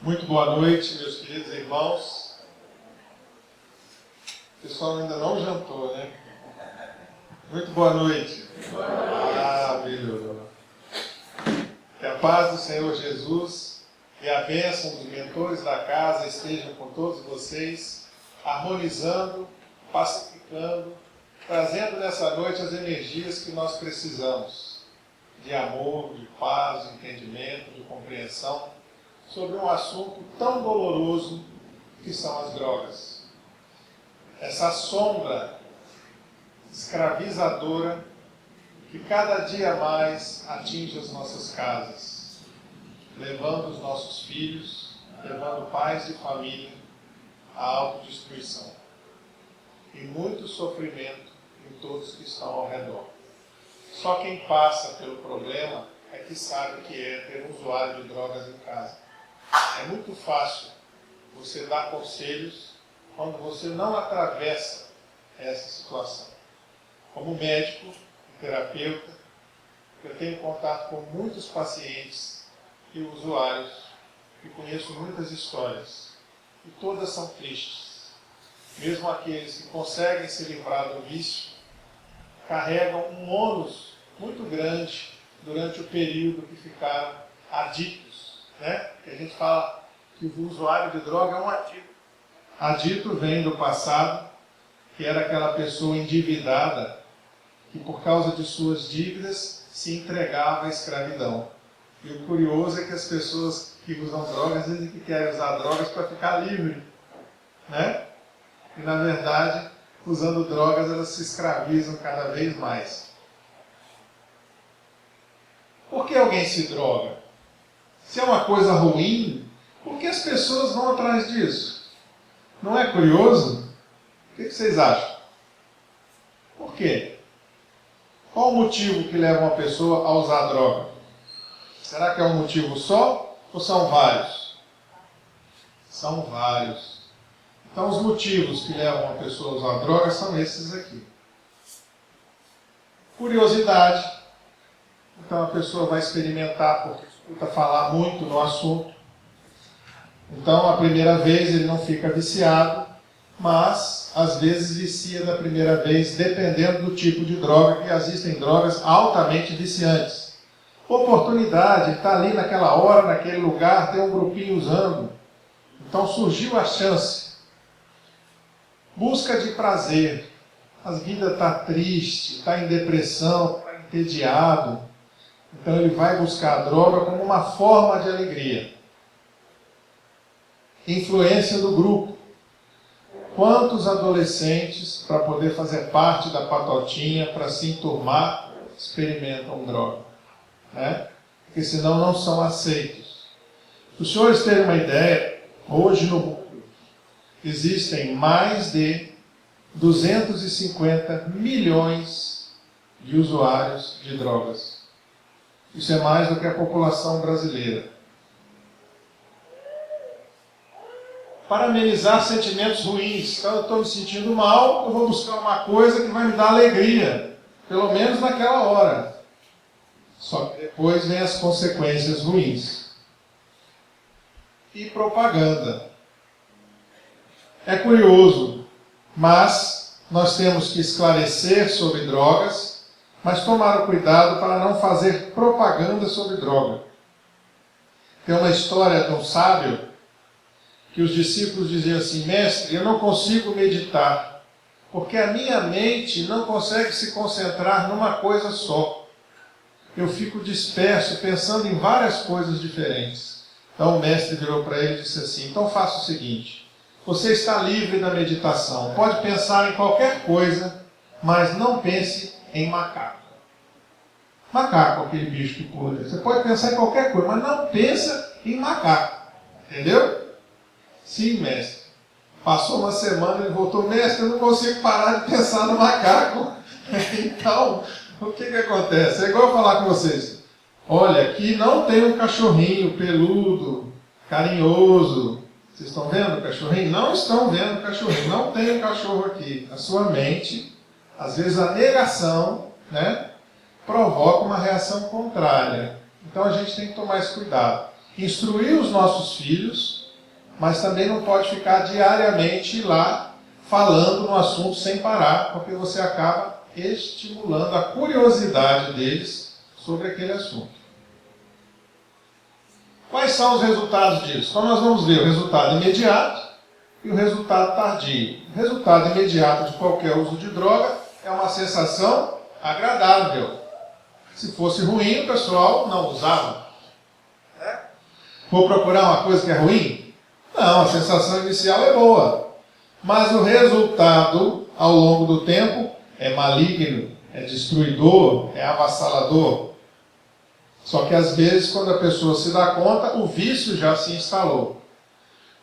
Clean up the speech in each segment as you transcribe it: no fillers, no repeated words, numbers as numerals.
Muito boa noite, meus queridos irmãos. O pessoal ainda não jantou, né? Muito boa noite. Ah, melhorou. Que a paz do Senhor Jesus e a bênção dos mentores da casa estejam com todos vocês, harmonizando, pacificando, trazendo nessa noite as energias que nós precisamos, de amor, de paz, de entendimento, de compreensão, sobre um assunto tão doloroso que são as drogas. Essa sombra escravizadora que cada dia mais atinge as nossas casas, levando os nossos filhos, levando pais de família à autodestruição. E muito sofrimento em todos que estão ao redor. Só quem passa pelo problema é que sabe o que é ter um usuário de drogas em casa. É muito fácil você dar conselhos quando você não atravessa essa situação. Como médico e terapeuta, eu tenho contato com muitos pacientes e usuários e conheço muitas histórias. E todas são tristes. Mesmo aqueles que conseguem se livrar do vício, carregam um ônus muito grande durante o período que ficaram aditos. Né? Que a gente fala que o usuário de droga é um adito. Adito vem do passado, que era aquela pessoa endividada que por causa de suas dívidas se entregava à escravidão. E o curioso é que as pessoas que usam drogas dizem que querem usar drogas para ficar livre. Né? E na verdade, usando drogas, elas se escravizam cada vez mais. Por que alguém se droga? Se é uma coisa ruim, por que as pessoas vão atrás disso? Não é curioso? O que vocês acham? Por quê? Qual o motivo que leva uma pessoa a usar droga? Será que é um motivo só ou são vários? São vários. Então os motivos que levam uma pessoa a usar droga são esses aqui. Curiosidade. Então a pessoa vai experimentar porque escuta falar muito no assunto. Então, a primeira vez ele não fica viciado, mas às vezes vicia da primeira vez, dependendo do tipo de droga, que existem drogas altamente viciantes. Oportunidade, ele está ali naquela hora, naquele lugar, tem um grupinho usando. Então surgiu a chance. Busca de prazer. A vida está triste, está em depressão, está entediado. Então ele vai buscar a droga como uma forma de alegria. Influência do grupo. Quantos adolescentes, para poder fazer parte da patotinha, para se enturmar, experimentam droga? Né? Porque senão não são aceitos. Para os senhores terem uma ideia, hoje no mundo existem mais de 250 milhões de usuários de drogas. Isso é mais do que a população brasileira. Para amenizar sentimentos ruins. Então eu estou me sentindo mal, eu vou buscar uma coisa que vai me dar alegria. Pelo menos naquela hora. Só que depois vem as consequências ruins. E propaganda. É curioso, mas nós temos que esclarecer sobre drogas, mas tomar o cuidado para não fazer propaganda sobre droga. Tem uma história de um sábio que os discípulos diziam assim: mestre, eu não consigo meditar, porque a minha mente não consegue se concentrar numa coisa só. Eu fico disperso, pensando em várias coisas diferentes. Então o mestre virou para ele e disse assim: então faça o seguinte, você está livre da meditação, pode pensar em qualquer coisa, mas não pense em macaco. Macaco, aquele bicho que pula. Você pode pensar em qualquer coisa, mas não pensa em macaco. Entendeu? Sim, mestre. Passou uma semana, ele voltou: mestre, eu não consigo parar de pensar no macaco. Então, o que acontece? É igual eu falar com vocês. Olha, aqui não tem um cachorrinho peludo, carinhoso. Vocês estão vendo o cachorrinho? Não estão vendo o cachorrinho. Não tem um cachorro aqui. A sua mente, às vezes a negação, né, provoca uma reação contrária. Então a gente tem que tomar esse cuidado. Instruir os nossos filhos mas também não pode ficar diariamente lá falando no assunto sem parar, porque você acaba estimulando a curiosidade deles sobre aquele assunto. Quais são os resultados disso? Então nós vamos ver o resultado imediato e o resultado tardio. O resultado imediato de qualquer uso de droga é uma sensação agradável. Se fosse ruim, o pessoal não usava. Vou procurar uma coisa que é ruim? Não, a sensação inicial é boa. Mas o resultado, ao longo do tempo, é maligno, é destruidor, é avassalador. Só que às vezes, quando a pessoa se dá conta, o vício já se instalou.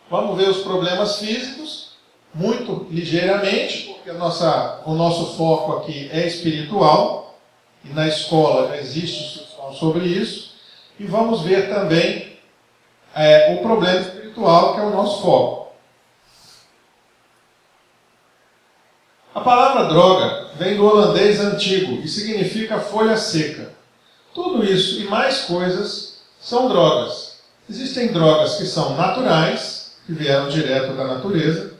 Vamos ver os problemas físicos, muito ligeiramente, porque o nosso foco aqui é espiritual, e na escola já existe instrução sobre isso, e vamos ver também o problema espiritual, que é o nosso foco. A palavra droga vem do holandês antigo e significa folha seca. Tudo isso e mais coisas são drogas. Existem drogas que são naturais, que vieram direto da natureza,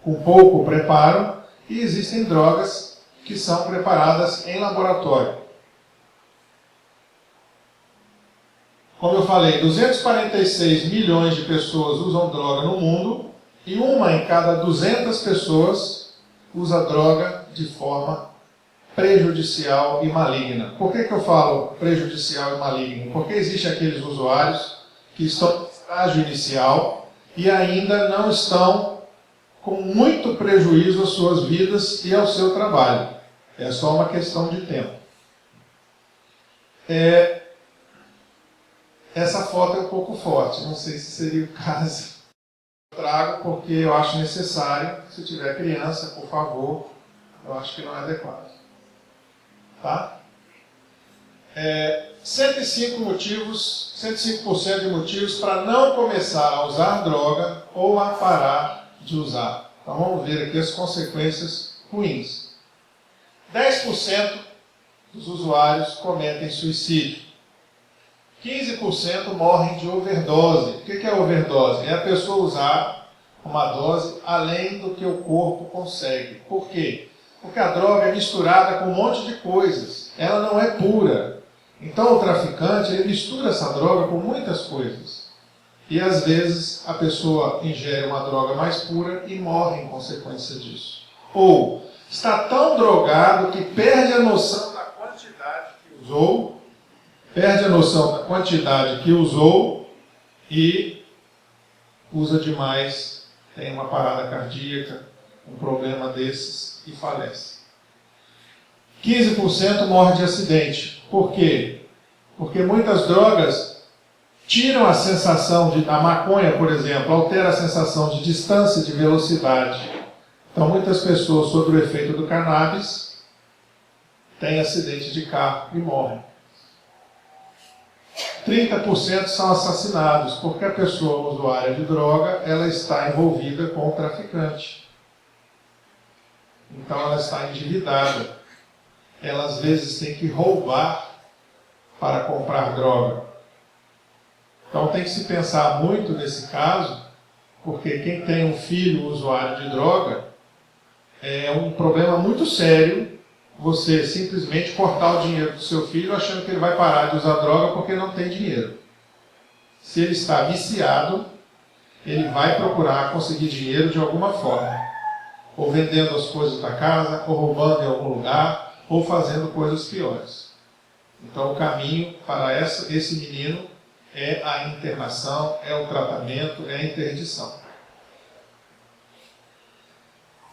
com pouco preparo, e existem drogas que são preparadas em laboratório. Como eu falei, 246 milhões de pessoas usam droga no mundo e uma em cada 200 pessoas usa droga de forma prejudicial e maligna. Por que eu falo prejudicial e maligno? Porque existem aqueles usuários que estão no estágio inicial e ainda não estão com muito prejuízo às suas vidas e ao seu trabalho. É só uma questão de tempo. Essa foto é um pouco forte, não sei se seria o caso. Eu trago porque eu acho necessário. Se tiver criança, por favor, eu acho que não é adequado. Tá? 105% de motivos para não começar a usar droga ou a parar de usar. Então vamos ver aqui as consequências ruins. 10% dos usuários cometem suicídio. 15% morrem de overdose. O que é overdose? É a pessoa usar uma dose além do que o corpo consegue. Por quê? Porque a droga é misturada com um monte de coisas. Ela não é pura. Então o traficante ele mistura essa droga com muitas coisas. E às vezes a pessoa ingere uma droga mais pura e morre em consequência disso. Ou está tão drogado que perde a noção da quantidade que usou, e usa demais, tem uma parada cardíaca, um problema desses e falece. 15% morre de acidente. Por quê? Porque muitas drogas tiram a sensação a maconha, por exemplo, altera a sensação de distância e de velocidade. Então muitas pessoas, sob o efeito do cannabis, têm acidente de carro e morrem. 30% são assassinados, porque a pessoa usuária de droga, ela está envolvida com o traficante. Então ela está endividada. Ela às vezes tem que roubar para comprar droga. Então tem que se pensar muito nesse caso, porque quem tem um filho usuário de droga, é um problema muito sério você simplesmente cortar o dinheiro do seu filho achando que ele vai parar de usar droga porque não tem dinheiro. Se ele está viciado, ele vai procurar conseguir dinheiro de alguma forma. Ou vendendo as coisas da casa, ou roubando em algum lugar, ou fazendo coisas piores. Então o caminho para esse menino é a internação, é o tratamento, é a interdição.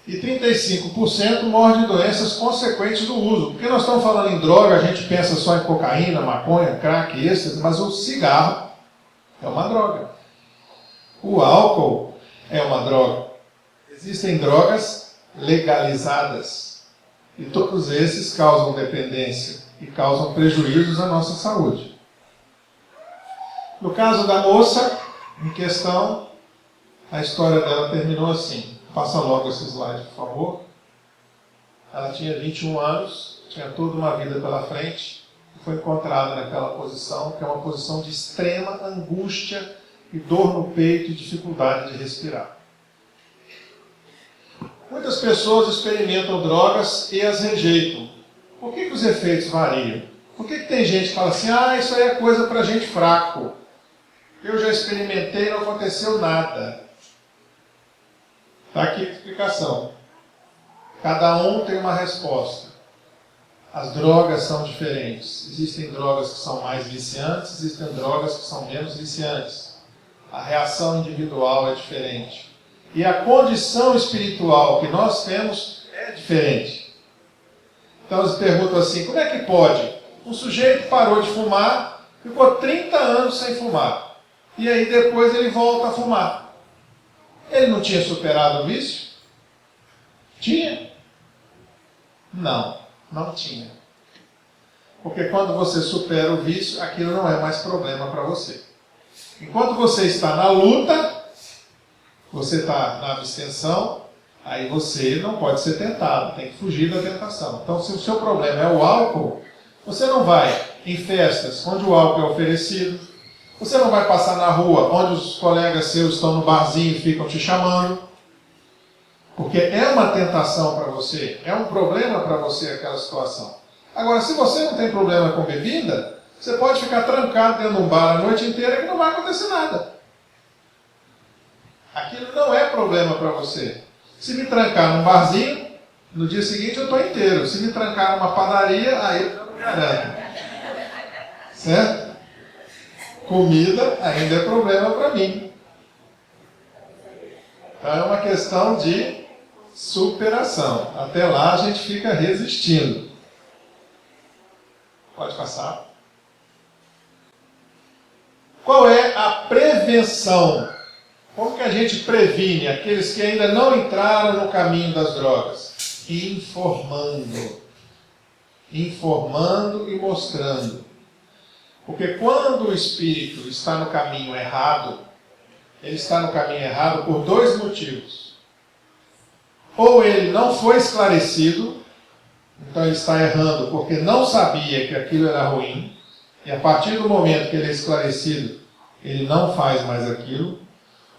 E 35% morre de doenças consequentes do uso. Porque nós estamos falando em droga, a gente pensa só em cocaína, maconha, crack, êxtase, mas o cigarro é uma droga. O álcool é uma droga. Existem drogas legalizadas. E todos esses causam dependência e causam prejuízos à nossa saúde. No caso da moça em questão, a história dela terminou assim. Passa logo esse slide, por favor. Ela tinha 21 anos, tinha toda uma vida pela frente, e foi encontrada naquela posição, que é uma posição de extrema angústia e dor no peito e dificuldade de respirar. Muitas pessoas experimentam drogas e as rejeitam. Por que os efeitos variam? Por que tem gente que fala assim, isso aí é coisa para gente fraco? Eu já experimentei e não aconteceu nada. Está aqui a explicação. Cada um tem uma resposta. As drogas são diferentes. Existem drogas que são mais viciantes, existem drogas que são menos viciantes. A reação individual é diferente. E a condição espiritual que nós temos é diferente. Então eles perguntam assim, como é que pode? Um sujeito parou de fumar, ficou 30 anos sem fumar. E aí depois ele volta a fumar. Ele não tinha superado o vício? Tinha? Não tinha. Porque quando você supera o vício, aquilo não é mais problema para você. Enquanto você está na luta, você está na abstenção, aí você não pode ser tentado, tem que fugir da tentação. Então, se o seu problema é o álcool, você não vai em festas onde o álcool é oferecido, você não vai passar na rua onde os colegas seus estão no barzinho e ficam te chamando, porque é uma tentação para você, é um problema para você aquela situação. Agora, se você não tem problema com bebida, você pode ficar trancado dentro de um bar a noite inteira que não vai acontecer nada. Aquilo não é problema para você. Se me trancar num barzinho, no dia seguinte eu estou inteiro. Se me trancar numa padaria, aí eu já não garanto. Certo? Comida ainda é problema para mim. Então é uma questão de superação. Até lá a gente fica resistindo. Pode passar. Qual é a prevenção? Como que a gente previne aqueles que ainda não entraram no caminho das drogas? Informando. Informando e mostrando. Porque quando o espírito está no caminho errado, ele está no caminho errado por dois motivos. Ou ele não foi esclarecido, então ele está errando porque não sabia que aquilo era ruim, e a partir do momento que ele é esclarecido, ele não faz mais aquilo.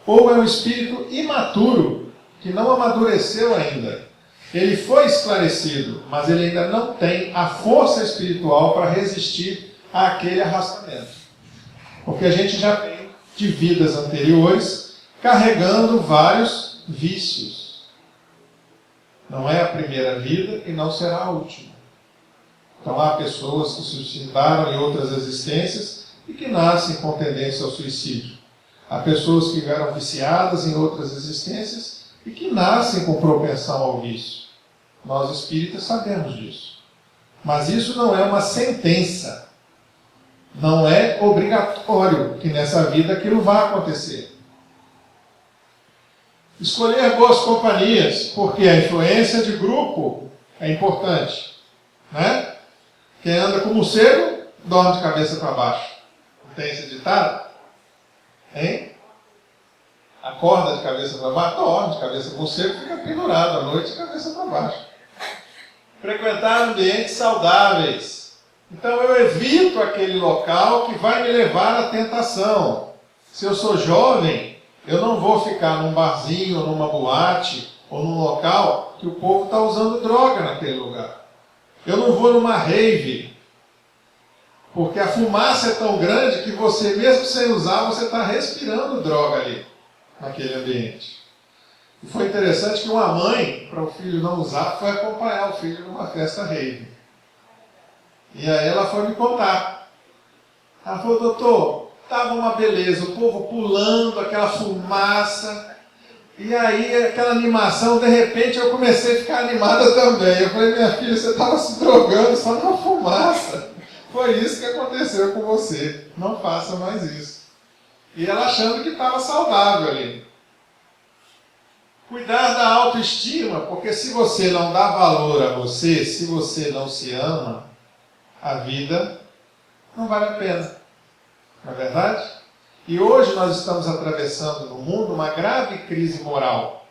Ou é um espírito imaturo, que não amadureceu ainda. Ele foi esclarecido, mas ele ainda não tem a força espiritual para resistir àquele arrastamento. Porque a gente já vem de vidas anteriores carregando vários vícios. Não é a primeira vida e não será a última. Então há pessoas que se suicidaram em outras existências e que nascem com tendência ao suicídio. Há pessoas que eram viciadas em outras existências e que nascem com propensão ao vício. Nós espíritas sabemos disso. Mas isso não é uma sentença. Não é obrigatório que nessa vida aquilo vá acontecer. Escolher boas companhias, porque a influência de grupo é importante. Né? Quem anda com morcego, dorme de cabeça para baixo. Não tem esse ditado? Hein? Acorda de cabeça para baixo, dorme de cabeça para morcego, fica pendurado à noite de cabeça para baixo. Frequentar ambientes saudáveis. Então eu evito aquele local que vai me levar à tentação. Se eu sou jovem, eu não vou ficar num barzinho, ou numa boate, ou num local que o povo está usando droga naquele lugar. Eu não vou numa rave, porque a fumaça é tão grande que você, mesmo sem usar, você está respirando droga ali, naquele ambiente. E foi interessante que uma mãe, para o filho não usar, foi acompanhar o filho numa festa rave. E aí ela foi me contar. Ela falou, doutor, estava uma beleza, o povo pulando, aquela fumaça, e aí aquela animação, de repente eu comecei a ficar animada também. Eu falei, minha filha, você estava se drogando só na fumaça. Foi isso que aconteceu com você. Não faça mais isso. E ela achando que estava saudável ali. Cuidar da autoestima, porque se você não dá valor a você, se você não se ama, a vida não vale a pena. Não é verdade? E hoje nós estamos atravessando no mundo uma grave crise moral,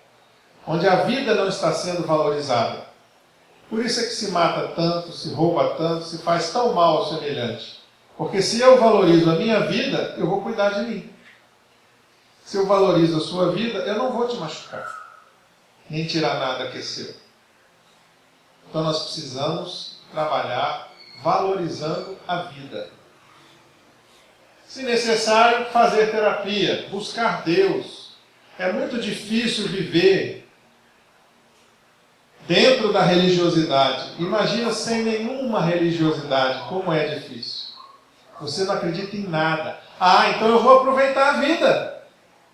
onde a vida não está sendo valorizada. Por isso é que se mata tanto, se rouba tanto, se faz tão mal ao semelhante. Porque se eu valorizo a minha vida, eu vou cuidar de mim. Se eu valorizo a sua vida, eu não vou te machucar, nem tirar nada que é seu. Então nós precisamos trabalhar valorizando a vida. Se necessário, fazer terapia, buscar Deus. É muito difícil viver dentro da religiosidade. Imagina sem nenhuma religiosidade, como é difícil. Você não acredita em nada. Ah, então eu vou aproveitar a vida.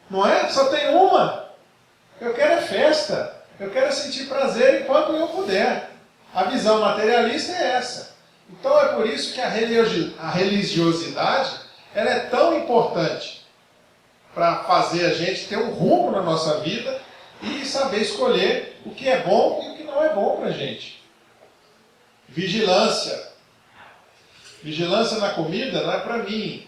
Não é? Só tem uma. Eu quero é festa. Eu quero sentir prazer enquanto eu puder. A visão materialista é essa. Então é por isso que a religiosidade ela é tão importante para fazer a gente ter um rumo na nossa vida e saber escolher o que é bom e o que não é bom para a gente. Vigilância. Vigilância na comida não é para mim.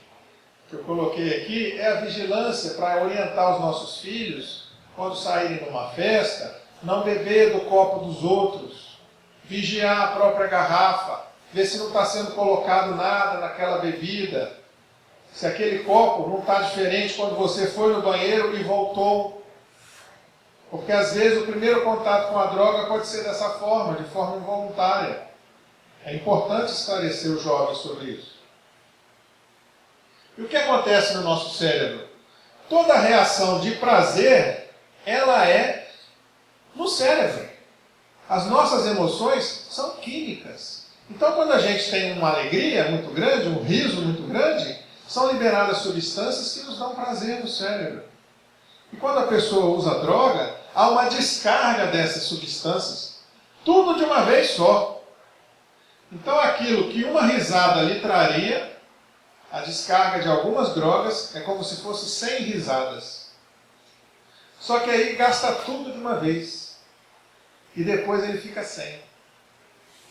O que eu coloquei aqui é a vigilância para orientar os nossos filhos, quando saírem numa festa, não beber do copo dos outros, vigiar a própria garrafa, ver se não está sendo colocado nada naquela bebida, se aquele copo não está diferente quando você foi no banheiro e voltou. Porque às vezes o primeiro contato com a droga pode ser dessa forma, de forma involuntária. É importante esclarecer os jovens sobre isso. E o que acontece no nosso cérebro? Toda reação de prazer, ela é no cérebro. As nossas emoções são químicas. Então quando a gente tem uma alegria muito grande, um riso muito grande, são liberadas substâncias que nos dão prazer no cérebro. E quando a pessoa usa droga, há uma descarga dessas substâncias. Tudo de uma vez só. Então aquilo que uma risada lhe traria, a descarga de algumas drogas é como se fosse 100 risadas. Só que aí gasta tudo de uma vez. E depois ele fica sem.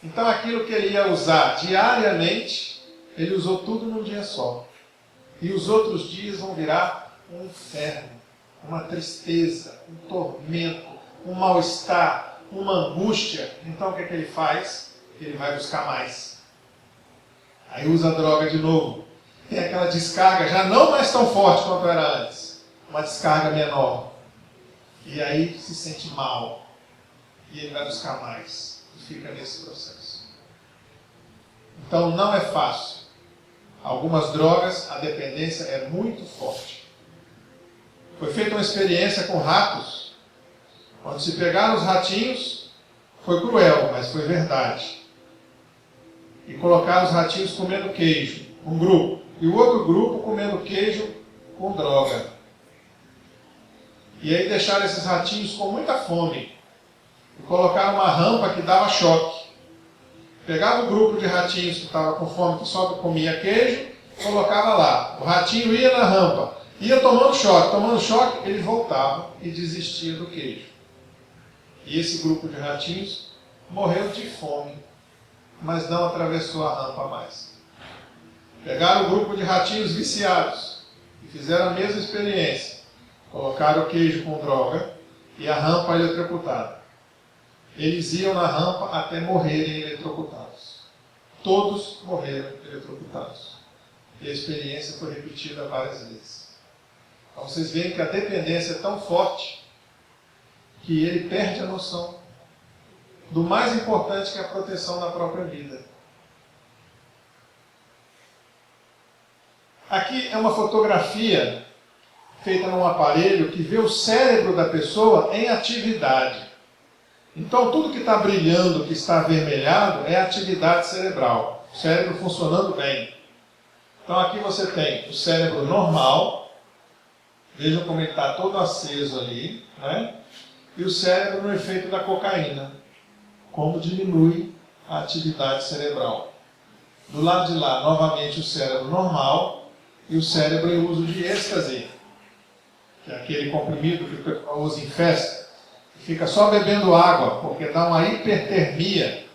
Então aquilo que ele ia usar diariamente, ele usou tudo num dia só. E os outros dias vão virar um inferno, uma tristeza, um tormento, um mal-estar, uma angústia. Então o que é que ele faz? Ele vai buscar mais. Aí usa a droga de novo. Tem aquela descarga, já não mais tão forte quanto era antes. Uma descarga menor. E aí se sente mal. E ele vai buscar mais. E fica nesse processo. Então não é fácil. Algumas drogas, a dependência é muito forte. Foi feita uma experiência com ratos. Quando se pegaram os ratinhos, foi cruel, mas foi verdade. E colocaram os ratinhos comendo queijo, um grupo. E o outro grupo comendo queijo com droga. E aí deixaram esses ratinhos com muita fome. E colocaram uma rampa que dava choque. Pegava o grupo de ratinhos que estava com fome, que só comia queijo, colocava lá. O ratinho ia na rampa, ia tomando choque, ele voltava e desistia do queijo. E esse grupo de ratinhos morreu de fome, mas não atravessou a rampa mais. Pegaram o grupo de ratinhos viciados e fizeram a mesma experiência. Colocaram o queijo com droga e a rampa eletrocutada. Eles iam na rampa até morrerem eletrocutados. Todos morreram eletrocutados. E a experiência foi repetida várias vezes. Então vocês veem que a dependência é tão forte que ele perde a noção do mais importante, que é a proteção da própria vida. Aqui é uma fotografia feita num aparelho que vê o cérebro da pessoa em atividade. Então tudo que está brilhando, que está avermelhado, é atividade cerebral. O cérebro funcionando bem. Então aqui você tem o cérebro normal. Vejam como ele está todo aceso ali, né? E o cérebro no efeito da cocaína. Como diminui a atividade cerebral. Do lado de lá, novamente, o cérebro normal e o cérebro em uso de êxtase, que é aquele comprimido que o pessoal usa em festa. Fica só bebendo água, porque dá uma hipertermia.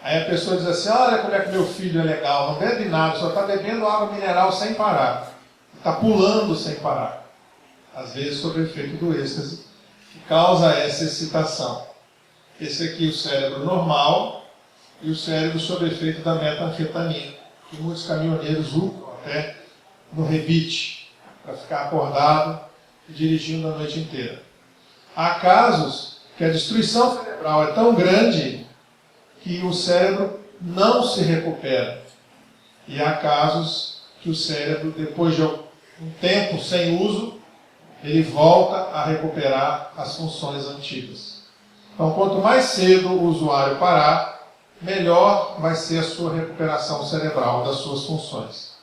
Aí a pessoa diz assim, olha como é que meu filho é legal, não bebe nada, só está bebendo água mineral sem parar. Está pulando sem parar. Às vezes sob o efeito do êxtase, que causa essa excitação. Esse aqui é o cérebro normal e o cérebro sob o efeito da metanfetamina, que muitos caminhoneiros usam até no rebite, para ficar acordado e dirigindo a noite inteira. Há casos que a destruição cerebral é tão grande que o cérebro não se recupera. E há casos que o cérebro, depois de um tempo sem uso, ele volta a recuperar as funções antigas. Então, quanto mais cedo o usuário parar, melhor vai ser a sua recuperação cerebral das suas funções.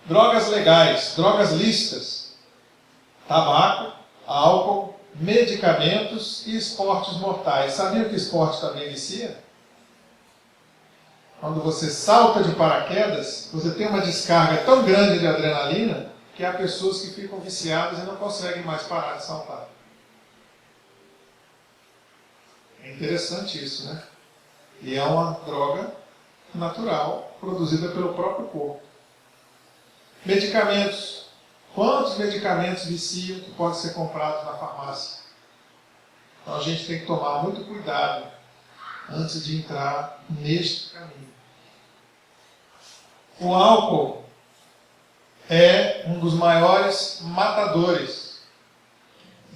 Drogas legais, drogas lícitas, tabaco, álcool, medicamentos e esportes mortais. Sabiam que esporte também vicia? Quando você salta de paraquedas, você tem uma descarga tão grande de adrenalina que há pessoas que ficam viciadas e não conseguem mais parar de saltar. É interessante isso, né? E é uma droga natural, produzida pelo próprio corpo. Medicamentos. Quantos medicamentos viciam que podem ser comprados na farmácia? Então a gente tem que tomar muito cuidado antes de entrar neste caminho. O álcool é um dos maiores matadores.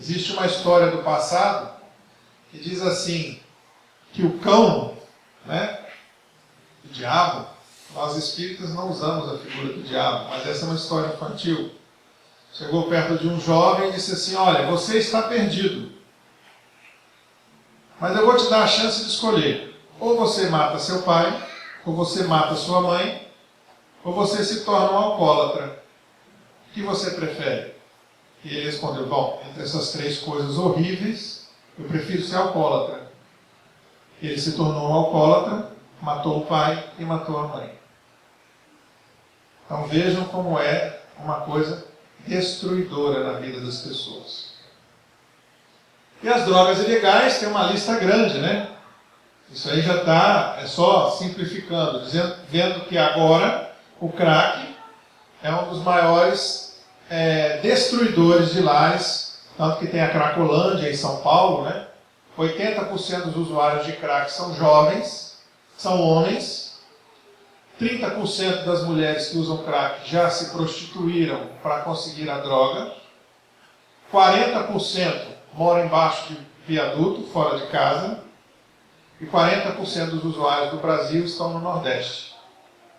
Existe uma história do passado que diz assim, que o cão, o diabo, nós espíritas não usamos a figura do diabo, mas essa é uma história infantil. Chegou perto de um jovem e disse assim, olha, você está perdido, mas eu vou te dar a chance de escolher. Ou você mata seu pai, ou você mata sua mãe, ou você se torna um alcoólatra. O que você prefere? E ele respondeu, bom, entre essas três coisas horríveis, eu prefiro ser alcoólatra. Ele se tornou um alcoólatra, matou o pai e matou a mãe. Então vejam como é uma coisa destruidora na vida das pessoas. E as drogas ilegais tem uma lista grande, né? Isso aí já está, é só simplificando, vendo que agora o crack é um dos maiores destruidores de lares, tanto que tem a Cracolândia em São Paulo, né? 80% dos usuários de crack são jovens, são homens. 30% das mulheres que usam crack já se prostituíram para conseguir a droga. 40% moram embaixo de viaduto, fora de casa. E 40% dos usuários do Brasil estão no Nordeste.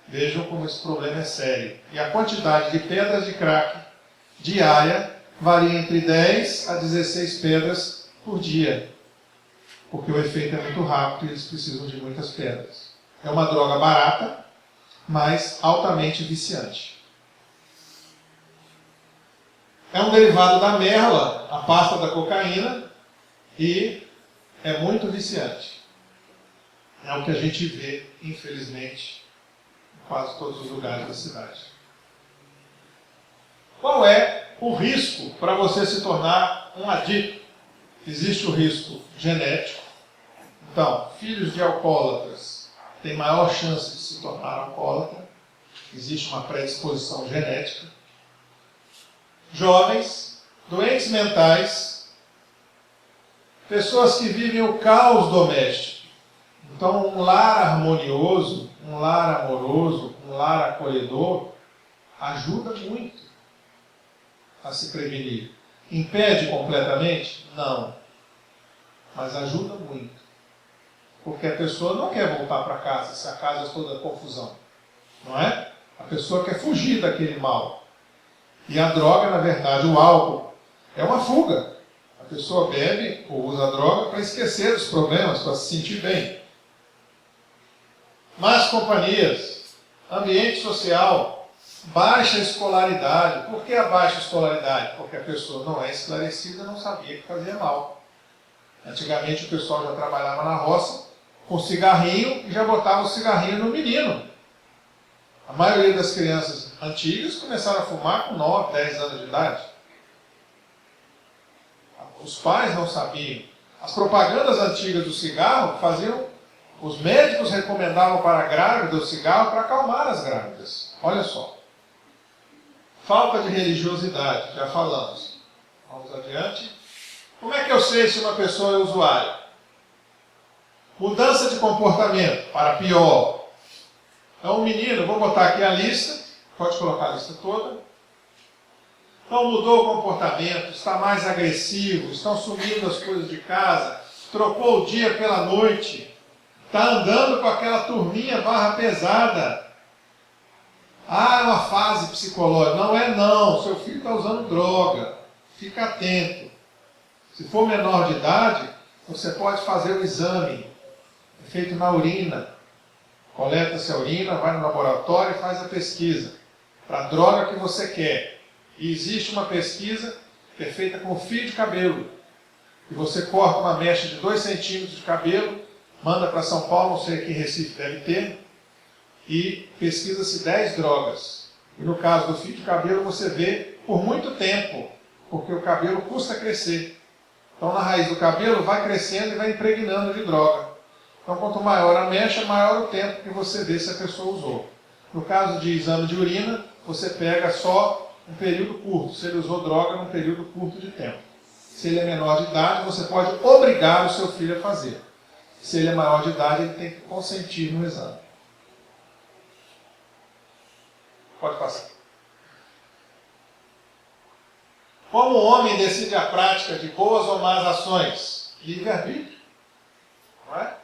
Vejam como esse problema é sério. E a quantidade de pedras de crack diária varia entre 10 a 16 pedras por dia. Porque o efeito é muito rápido e eles precisam de muitas pedras. É uma droga barata, mas altamente viciante. É um derivado da merla, a pasta da cocaína, e é muito viciante. É o que a gente vê, infelizmente, em quase todos os lugares da cidade. Qual é o risco para você se tornar um adicto? Existe o risco genético. Então, filhos de alcoólatras têm maior chance de se tornar alcoólatra. Existe uma predisposição genética. Jovens, doentes mentais, pessoas que vivem o caos doméstico. Então, um lar harmonioso, um lar amoroso, um lar acolhedor, ajuda muito a se prevenir. Impede completamente? Não. Mas ajuda muito. Porque a pessoa não quer voltar para casa se a casa é toda confusão. Não é? A pessoa quer fugir daquele mal. E a droga, na verdade, o álcool, é uma fuga. A pessoa bebe ou usa a droga para esquecer dos problemas, para se sentir bem. Más companhias, ambiente social, baixa escolaridade. Por que a baixa escolaridade? Porque a pessoa não é esclarecida, não sabia que fazia mal. Antigamente o pessoal já trabalhava na roça com cigarrinho e já botava o cigarrinho no menino. A maioria das crianças antigas começaram a fumar com 9, 10 anos de idade. Os pais não sabiam. As propagandas antigas do cigarro faziam... Os médicos recomendavam para a grávida o cigarro para acalmar as grávidas. Olha só. Falta de religiosidade, já falamos. Vamos adiante. Como é que eu sei se uma pessoa é usuária? Mudança de comportamento para pior. Então, um menino, vou botar aqui a lista, pode colocar a lista toda. Então mudou o comportamento, está mais agressivo, estão sumindo as coisas de casa, trocou o dia pela noite, está andando com aquela turminha barra pesada. Ah, é uma fase psicológica. Não é não, seu filho está usando droga. Fica atento. Se for menor de idade, você pode fazer o exame, é feito na urina. Coleta-se a urina, vai no laboratório e faz a pesquisa para a droga que você quer. E existe uma pesquisa que é feita com fio de cabelo. E você corta uma mecha de 2 centímetros de cabelo, manda para São Paulo, não sei aqui em Recife deve ter, e pesquisa-se 10 drogas. E no caso do fio de cabelo você vê por muito tempo, porque o cabelo custa crescer. Então na raiz do cabelo vai crescendo e vai impregnando de droga. Então quanto maior a mecha, maior o tempo que você vê se a pessoa usou. No caso de exame de urina, você pega só um período curto, se ele usou droga num período curto de tempo. Se ele é menor de idade, você pode obrigar o seu filho a fazer. Se ele é maior de idade, ele tem que consentir no exame. Pode passar. Como o homem decide a prática de boas ou más ações? Livre-arbítrio. Não é?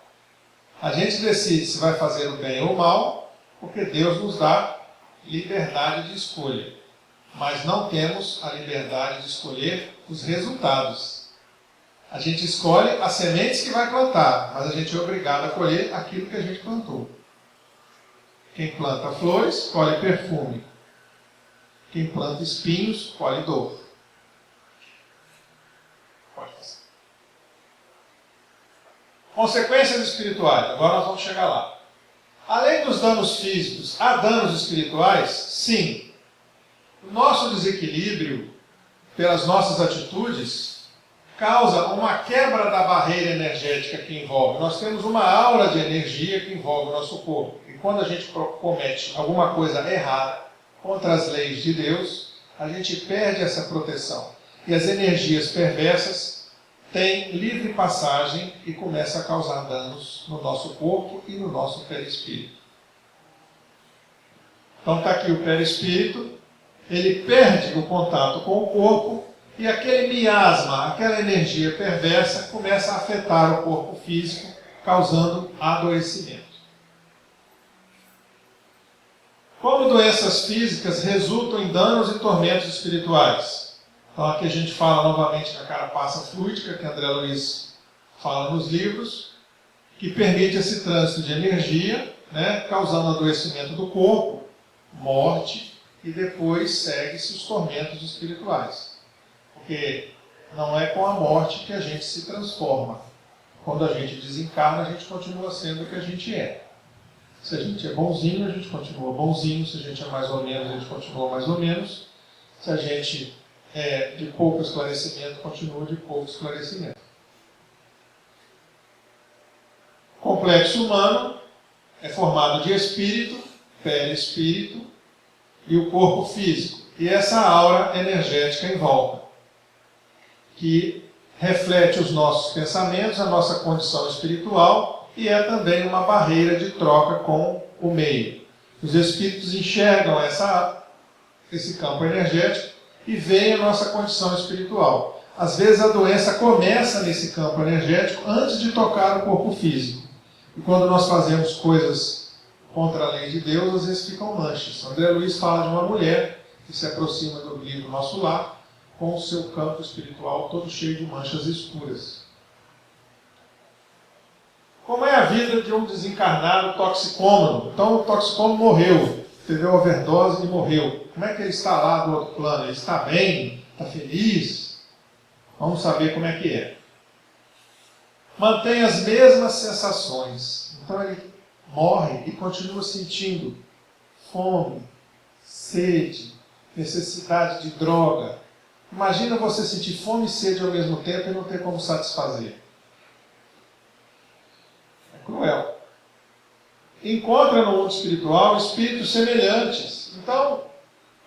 A gente decide se vai fazer o bem ou o mal, porque Deus nos dá liberdade de escolha. Mas não temos a liberdade de escolher os resultados. A gente escolhe as sementes que vai plantar, mas a gente é obrigado a colher aquilo que a gente plantou. Quem planta flores, colhe perfume. Quem planta espinhos, colhe dor. Pode passar. Consequências espirituais. Agora nós vamos chegar lá. Além dos danos físicos, há danos espirituais? Sim. O nosso desequilíbrio, pelas nossas atitudes, causa uma quebra da barreira energética que envolve. Nós temos uma aura de energia que envolve o nosso corpo. E quando a gente comete alguma coisa errada contra as leis de Deus, a gente perde essa proteção. E as energias perversas têm livre passagem e começam a causar danos no nosso corpo e no nosso perispírito. Então está aqui o perispírito. Ele perde o contato com o corpo e aquele miasma, aquela energia perversa, começa a afetar o corpo físico, causando adoecimento. Como doenças físicas resultam em danos e tormentos espirituais? Então aqui a gente fala novamente da carapaça fluídica, que André Luiz fala nos livros, que permite esse trânsito de energia, né, causando adoecimento do corpo, morte, e depois segue-se os tormentos espirituais. Porque não é com a morte que a gente se transforma. Quando a gente desencarna, a gente continua sendo o que a gente é. Se a gente é bonzinho, a gente continua bonzinho. Se a gente é mais ou menos, a gente continua mais ou menos. Se a gente é de pouco esclarecimento, continua de pouco esclarecimento. O complexo humano é formado de espírito, perispírito, e o corpo físico, e essa aura energética em volta, que reflete os nossos pensamentos, a nossa condição espiritual, e é também uma barreira de troca com o meio. Os espíritos enxergam esse campo energético e veem a nossa condição espiritual. Às vezes a doença começa nesse campo energético antes de tocar o corpo físico. E quando nós fazemos coisas contra a lei de Deus, às vezes ficam manchas. André Luiz fala de uma mulher que se aproxima do livro Nosso Lar com o seu campo espiritual todo cheio de manchas escuras. Como é a vida de um desencarnado toxicômano? Então o toxicômano morreu, teve uma overdose e morreu. Como é que ele está lá do outro plano? Ele está bem? Está feliz? Vamos saber como é que é. Mantém as mesmas sensações. Então ele morre e continua sentindo fome, sede, necessidade de droga. Imagina você sentir fome e sede ao mesmo tempo e não ter como satisfazer. É cruel. Encontra no mundo espiritual espíritos semelhantes. Então,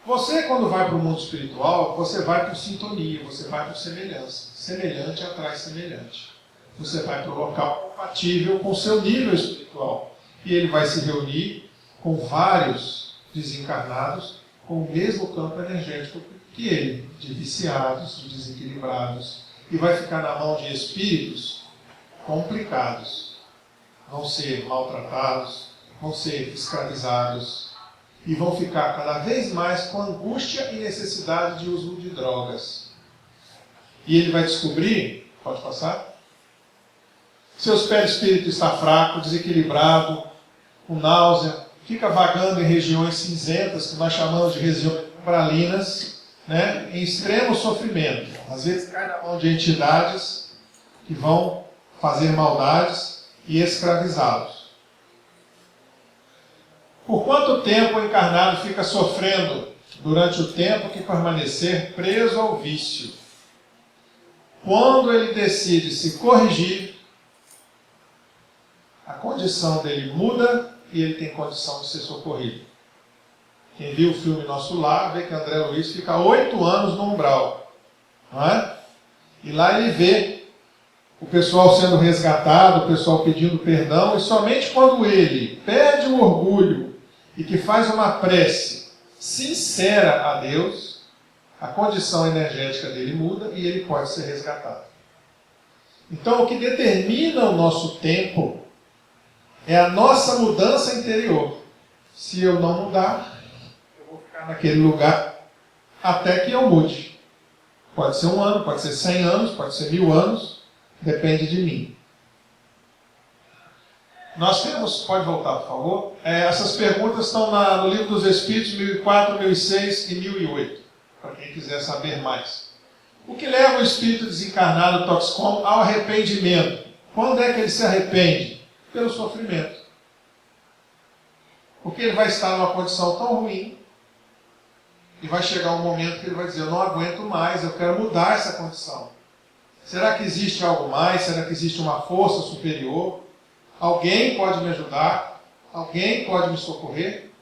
você quando vai para o mundo espiritual, você vai por sintonia, você vai por semelhança. Semelhante atrai semelhante. Você vai para o local compatível com o seu nível espiritual. E ele vai se reunir com vários desencarnados com o mesmo campo energético que ele, de viciados, de desequilibrados, e vai ficar na mão de espíritos complicados. Vão ser maltratados, vão ser escravizados e vão ficar cada vez mais com angústia e necessidade de uso de drogas. E ele vai descobrir, pode passar? Seus perispírito está fraco, desequilibrado, com náusea, fica vagando em regiões cinzentas, que nós chamamos de regiões umbralinas, né, em extremo sofrimento. Às vezes cai na mão de entidades que vão fazer maldades e escravizá-los. Por quanto tempo o encarnado fica sofrendo durante o tempo que permanecer preso ao vício? Quando ele decide se corrigir, a condição dele muda e ele tem condição de ser socorrido. Quem viu o filme Nosso Lar, vê que André Luiz fica 8 anos no umbral. Não é? E lá ele vê o pessoal sendo resgatado, o pessoal pedindo perdão, e somente quando ele perde o orgulho e que faz uma prece sincera a Deus, a condição energética dele muda e ele pode ser resgatado. Então, o que determina o nosso tempo é a nossa mudança interior. Se eu não mudar, eu vou ficar naquele lugar até que eu mude. Pode ser 1 ano, pode ser 100 anos, pode ser 1000 anos, depende de mim. Nós temos, pode voltar por favor, essas perguntas estão no Livro dos Espíritos, 1004, 1006 e 1008, para quem quiser saber mais. O que leva o espírito desencarnado toxicômano ao arrependimento? Quando é que ele se arrepende? Pelo sofrimento. Porque ele vai estar numa condição tão ruim e vai chegar um momento que ele vai dizer: eu não aguento mais, eu quero mudar essa condição. Será que existe algo mais? Será que existe uma força superior? Alguém pode me ajudar? Alguém pode me socorrer?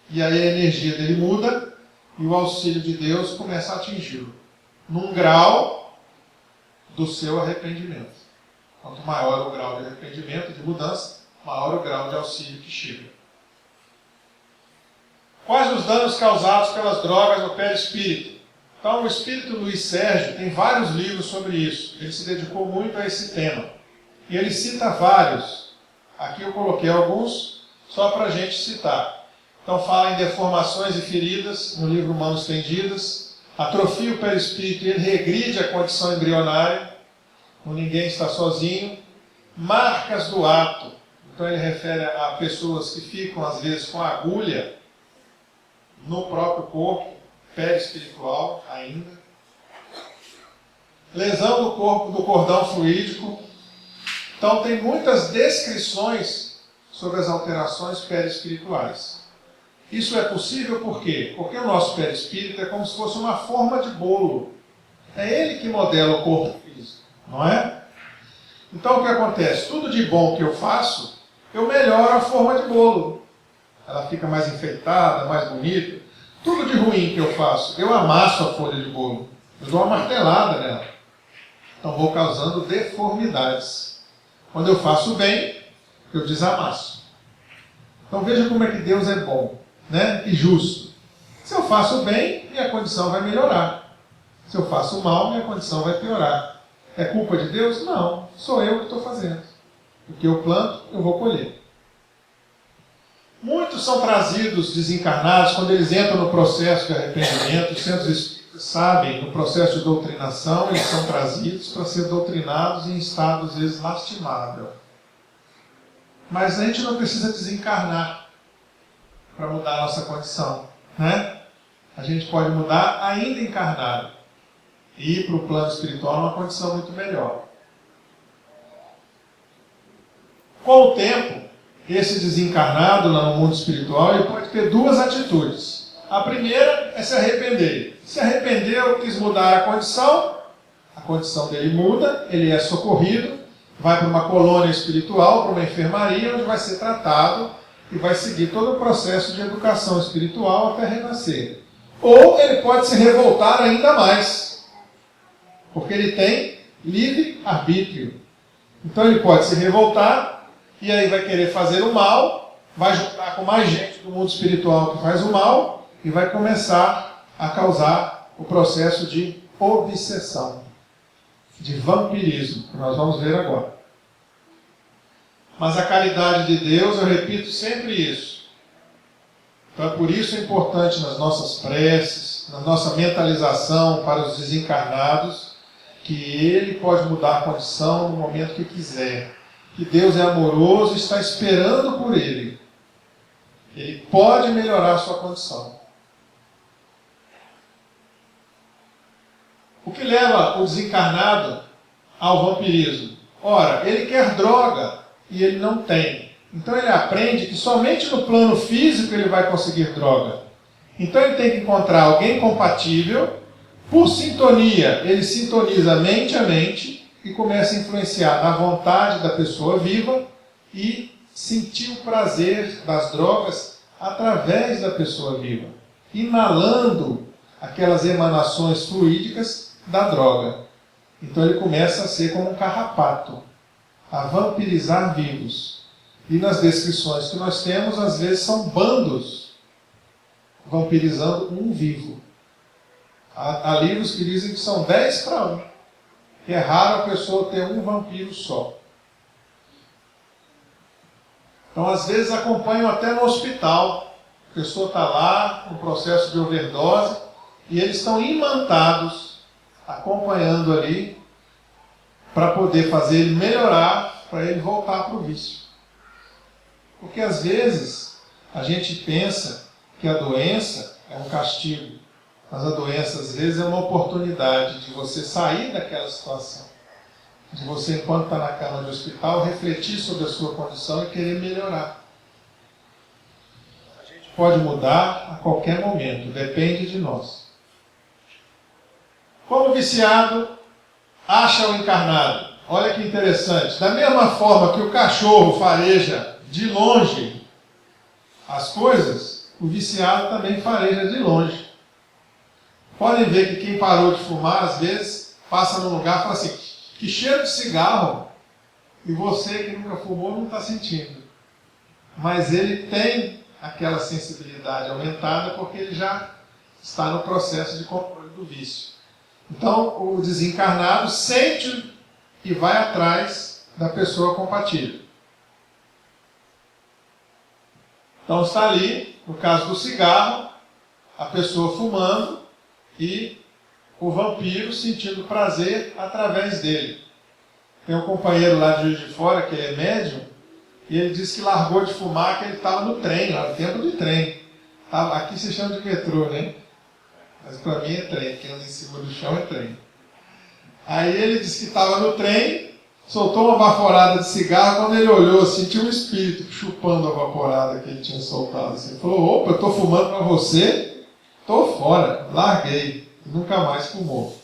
E aí a energia dele muda e o auxílio de Deus começa a atingi-lo num grau do seu arrependimento. Quanto maior o grau de arrependimento, de mudança, maior o grau de auxílio que chega. Quais os danos causados pelas drogas no perispírito? Então, o espírito Luiz Sérgio tem vários livros sobre isso. Ele se dedicou muito a esse tema. E ele cita vários. Aqui eu coloquei alguns só para a gente citar. Então, fala em deformações e feridas, no livro Mãos Estendidas. Atrofia o perispírito e ele regride a condição embrionária. O ninguém está sozinho. Marcas do ato. Então, ele refere a pessoas que ficam, às vezes, com agulha no próprio corpo, perispiritual ainda. Lesão do corpo do cordão fluídico. Então tem muitas descrições sobre as alterações perispirituais. Isso é possível por quê? Porque o nosso perispírito é como se fosse uma forma de bolo. É ele que modela o corpo físico, não é? Então o que acontece? Tudo de bom que eu faço, eu melhoro a forma de bolo. Ela fica mais enfeitada, mais bonita. Tudo de ruim que eu faço, eu amasso a folha de bolo. Eu dou uma martelada nela. Então vou causando deformidades. Quando eu faço bem, eu desamasso. Então veja como é que Deus é bom, né? E justo. Se eu faço bem, minha condição vai melhorar. Se eu faço mal, minha condição vai piorar. É culpa de Deus? Não. Sou eu que estou fazendo. O que eu planto, eu vou colher. Muitos são trazidos desencarnados quando eles entram no processo de arrependimento. Os centros espíritas sabem, no processo de doutrinação, eles são trazidos para ser doutrinados em estado, às vezes, lastimável. Mas a gente não precisa desencarnar para mudar a nossa condição, né? A gente pode mudar ainda encarnado e ir para o plano espiritual numa condição muito melhor. Com o tempo, esse desencarnado lá no mundo espiritual, ele pode ter 2 atitudes. A primeira é se arrepender. Se arrependeu, quis mudar a condição dele muda, ele é socorrido, vai para uma colônia espiritual, para uma enfermaria, onde vai ser tratado e vai seguir todo o processo de educação espiritual até renascer. Ou ele pode se revoltar ainda mais, porque ele tem livre-arbítrio. Então ele pode se revoltar, e aí vai querer fazer o mal, vai juntar com mais gente do mundo espiritual que faz o mal, e vai começar a causar o processo de obsessão, de vampirismo, que nós vamos ver agora. Mas a caridade de Deus, eu repito sempre isso. Então é por isso importante nas nossas preces, na nossa mentalização para os desencarnados, que Ele pode mudar a condição no momento que quiser. Que Deus é amoroso e está esperando por Ele. Ele pode melhorar a sua condição. O que leva o desencarnado ao vampirismo? Ora, ele quer droga e ele não tem. Então ele aprende que somente no plano físico ele vai conseguir droga. Então ele tem que encontrar alguém compatível. Por sintonia, ele sintoniza mente a mente e começa a influenciar na vontade da pessoa viva e sentir o prazer das drogas através da pessoa viva, inalando aquelas emanações fluídicas da droga. Então ele começa a ser como um carrapato, a vampirizar vivos. E nas descrições que nós temos, às vezes são bandos vampirizando um vivo. Há livros que dizem que são 10 para 1. Que é raro a pessoa ter um vampiro só. Então, às vezes, acompanham até no hospital. A pessoa está lá, com processo de overdose, e eles estão imantados, acompanhando ali, para poder fazer ele melhorar, para ele voltar para o vício. Porque, às vezes, a gente pensa que a doença é um castigo. Mas a doença, às vezes, é uma oportunidade de você sair daquela situação. De você, enquanto está na cama de hospital, refletir sobre a sua condição e querer melhorar. A gente pode mudar a qualquer momento, depende de nós. Como o viciado acha o encarnado? Olha que interessante. Da mesma forma que o cachorro fareja de longe as coisas, o viciado também fareja de longe. Podem ver que quem parou de fumar, às vezes, passa num lugar e fala assim, que cheiro de cigarro, e você que nunca fumou não está sentindo. Mas ele tem aquela sensibilidade aumentada porque ele já está no processo de controle do vício. Então, o desencarnado sente e vai atrás da pessoa compatível. Então, está ali, no caso do cigarro, a pessoa fumando, e o vampiro sentindo prazer através dele. Tem um companheiro lá de Juiz de Fora, que é médium, e ele disse que largou de fumar, que ele estava no trem, lá no tempo de trem. Aqui se chama de metrô, né? Mas para mim é trem, que anda em cima do chão é trem. Aí ele disse que estava no trem, soltou uma vaporada de cigarro, quando ele olhou assim, tinha um espírito chupando a vaporada que ele tinha soltado. Assim. Ele falou, opa, eu estou fumando para você? Estou fora, larguei, nunca mais fumou.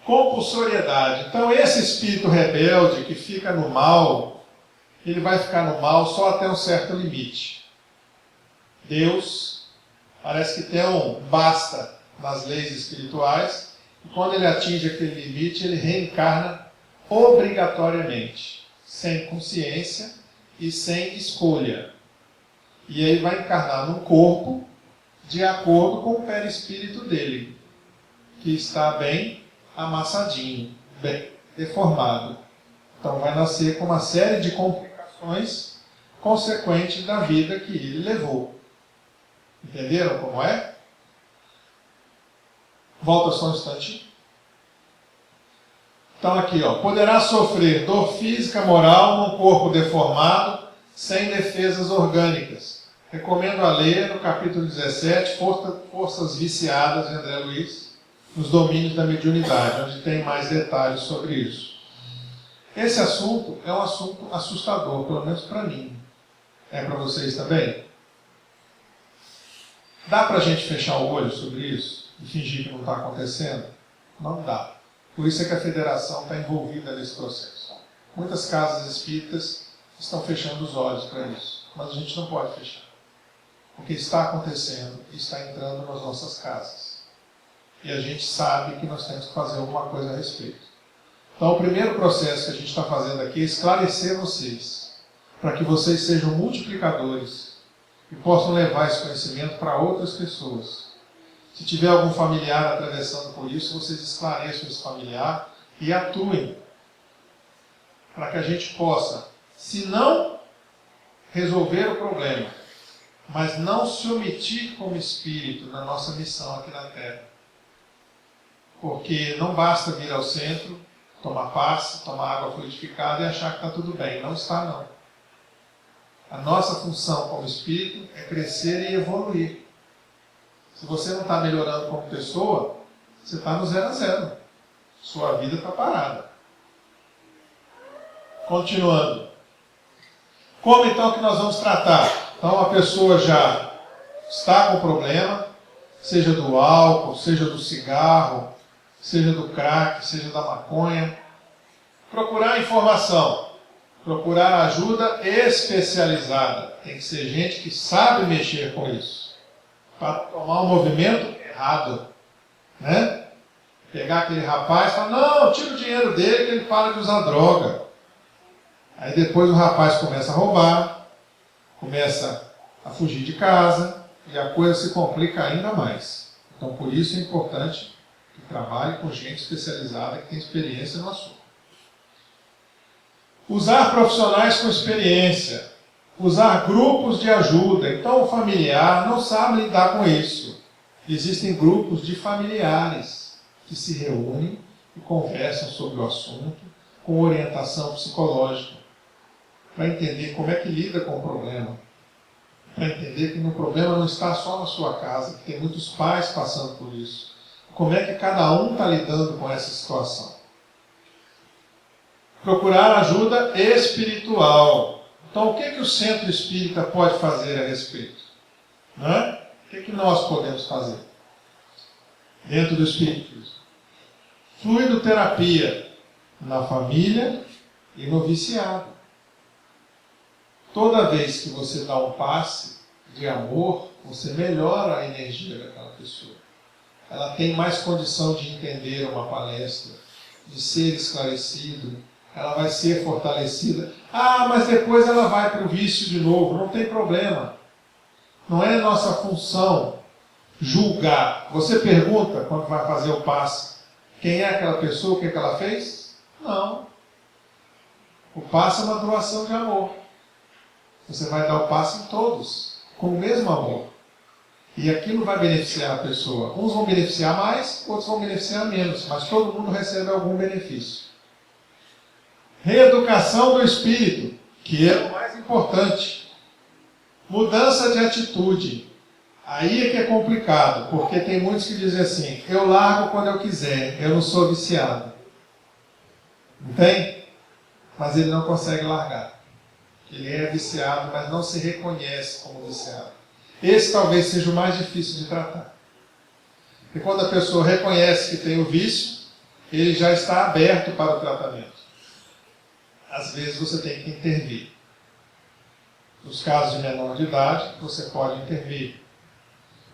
Compulsoriedade. Então esse espírito rebelde que fica no mal, ele vai ficar no mal só até um certo limite. Deus parece que tem um basta nas leis espirituais, e quando ele atinge aquele limite, ele reencarna obrigatoriamente, sem consciência e sem escolha. E aí vai encarnar num corpo de acordo com o perispírito dele, que está bem amassadinho, bem deformado. Então vai nascer com uma série de complicações consequentes da vida que ele levou. Entenderam como é? Volta só um instantinho. Então aqui, ó, poderá sofrer dor física, moral, num corpo deformado, sem defesas orgânicas. Recomendo a ler no capítulo 17, Forças Viciadas, de André Luiz, nos domínios da mediunidade, onde tem mais detalhes sobre isso. Esse assunto é um assunto assustador, pelo menos para mim. É para vocês também? Dá para a gente fechar o olho sobre isso e fingir que não está acontecendo? Não dá. Por isso é que a federação está envolvida nesse processo. Muitas casas espíritas estão fechando os olhos para isso, mas a gente não pode fechar. Porque está acontecendo e está entrando nas nossas casas. E a gente sabe que nós temos que fazer alguma coisa a respeito. Então, o primeiro processo que a gente está fazendo aqui é esclarecer vocês, para que vocês sejam multiplicadores e possam levar esse conhecimento para outras pessoas. Se tiver algum familiar atravessando por isso, vocês esclareçam esse familiar e atuem para que a gente possa, se não resolver o problema, mas não se omitir como espírito na nossa missão aqui na Terra. Porque não basta vir ao centro, tomar passe, tomar água fluidificada e achar que está tudo bem. Não está, não. A nossa função como espírito é crescer e evoluir. Se você não está melhorando como pessoa, você está no 0 a 0. Sua vida está parada. Continuando. Como então que nós vamos tratar? Então a pessoa já está com problema, seja do álcool, seja do cigarro, seja do crack, seja da maconha. Procurar informação, procurar ajuda especializada. Tem que ser gente que sabe mexer com isso, para tomar um movimento errado, né? Pegar aquele rapaz e falar, não, tira o dinheiro dele que ele para de usar droga. Aí depois o rapaz começa a roubar, começa a fugir de casa e a coisa se complica ainda mais. Então por isso é importante que trabalhe com gente especializada que tem experiência no assunto. Usar profissionais com experiência. Usar grupos de ajuda. Então o familiar não sabe lidar com isso. Existem grupos de familiares que se reúnem e conversam sobre o assunto com orientação psicológica, para entender como é que lida com o problema, para entender que o problema não está só na sua casa, que tem muitos pais passando por isso. Como é que cada um está lidando com essa situação? Procurar ajuda espiritual. Então, o que o centro espírita pode fazer a respeito? Não é? O que nós podemos fazer dentro do espiritismo? Fluidoterapia na família e no viciado. Toda vez que você dá um passe de amor, você melhora a energia daquela pessoa. Ela tem mais condição de entender uma palestra, de ser esclarecido, ela vai ser fortalecida. Ah, mas depois ela vai para o vício de novo. Não tem problema. Não é nossa função julgar. Você pergunta, quando vai fazer o passe, quem é aquela pessoa, o que ela fez? Não. O passe é uma doação de amor. Você vai dar o passe em todos, com o mesmo amor. E aquilo vai beneficiar a pessoa. Uns vão beneficiar mais, outros vão beneficiar menos, mas todo mundo recebe algum benefício. Reeducação do espírito, que é o mais importante. Mudança de atitude. Aí é que é complicado, porque tem muitos que dizem assim, eu largo quando eu quiser, eu não sou viciado. Não tem? Mas ele não consegue largar. Ele é viciado, mas não se reconhece como viciado. Esse talvez seja o mais difícil de tratar. Porque quando a pessoa reconhece que tem o vício, ele já está aberto para o tratamento. Às vezes você tem que intervir. Nos casos de menor de idade, você pode intervir.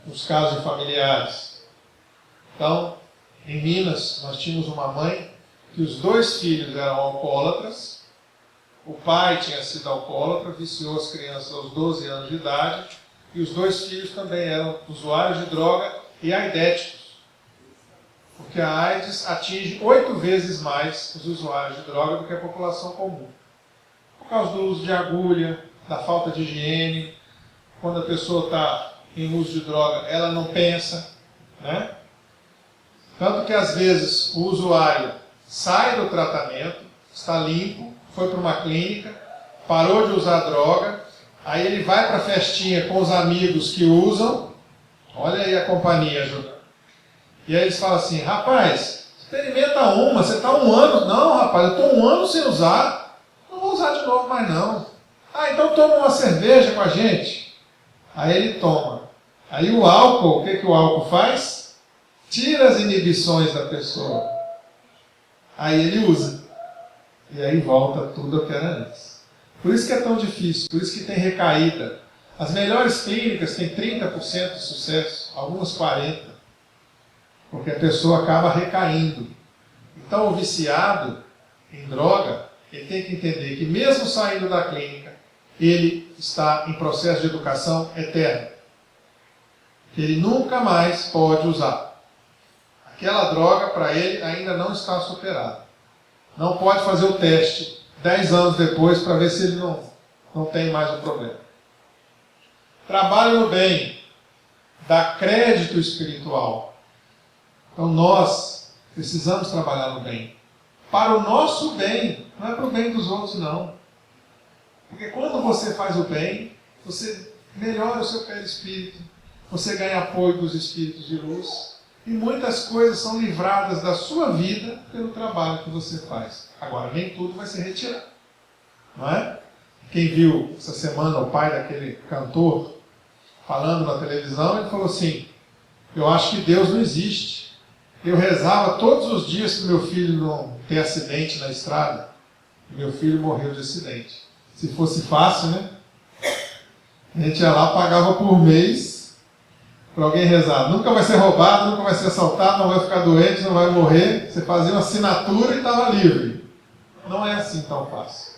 Nos casos de familiares. Então, em Minas, nós tínhamos uma mãe que os 2 filhos eram alcoólatras. O pai tinha sido alcoólatra, viciou as crianças aos 12 anos de idade. E os 2 filhos também eram usuários de droga e aidéticos. Porque a AIDS atinge 8 vezes mais os usuários de droga do que a população comum. Por causa do uso de agulha, da falta de higiene. Quando a pessoa está em uso de droga, ela não pensa, né? Tanto que às vezes o usuário sai do tratamento, está limpo, foi para uma clínica, parou de usar droga, aí ele vai para a festinha com os amigos que usam, olha aí a companhia ajudando. E aí eles falam assim, rapaz, experimenta uma, você está 1 ano. Não, rapaz, eu estou 1 ano sem usar, não vou usar de novo mais não. Ah, então toma uma cerveja com a gente. Aí ele toma. Aí o álcool, o que o álcool faz? Tira as inibições da pessoa. Aí ele usa. E aí volta tudo ao que era antes. Por isso que é tão difícil, por isso que tem recaída. As melhores clínicas têm 30% de sucesso, algumas 40%. Porque a pessoa acaba recaindo. Então o viciado em droga, ele tem que entender que mesmo saindo da clínica, ele está em processo de educação eterno. Ele nunca mais pode usar. Aquela droga, para ele, ainda não está superada. Não pode fazer o teste 10 anos depois para ver se ele não tem mais o problema. Trabalho no bem, dá crédito espiritual. Então nós precisamos trabalhar no bem. Para o nosso bem, não é para o bem dos outros, não. Porque quando você faz o bem, você melhora o seu perispírito, você ganha apoio dos espíritos de luz, e muitas coisas são livradas da sua vida pelo trabalho que você faz. Agora, nem tudo vai ser retirado. Não é? Quem viu essa semana o pai daquele cantor falando na televisão, ele falou assim: eu acho que Deus não existe. Eu rezava todos os dias para meu filho não ter acidente na estrada. E meu filho morreu de acidente. Se fosse fácil, né? A gente ia lá, pagava por mês para alguém rezar. Nunca vai ser roubado, nunca vai ser assaltado, não vai ficar doente, não vai morrer. Você fazia uma assinatura e estava livre. Não é assim tão fácil.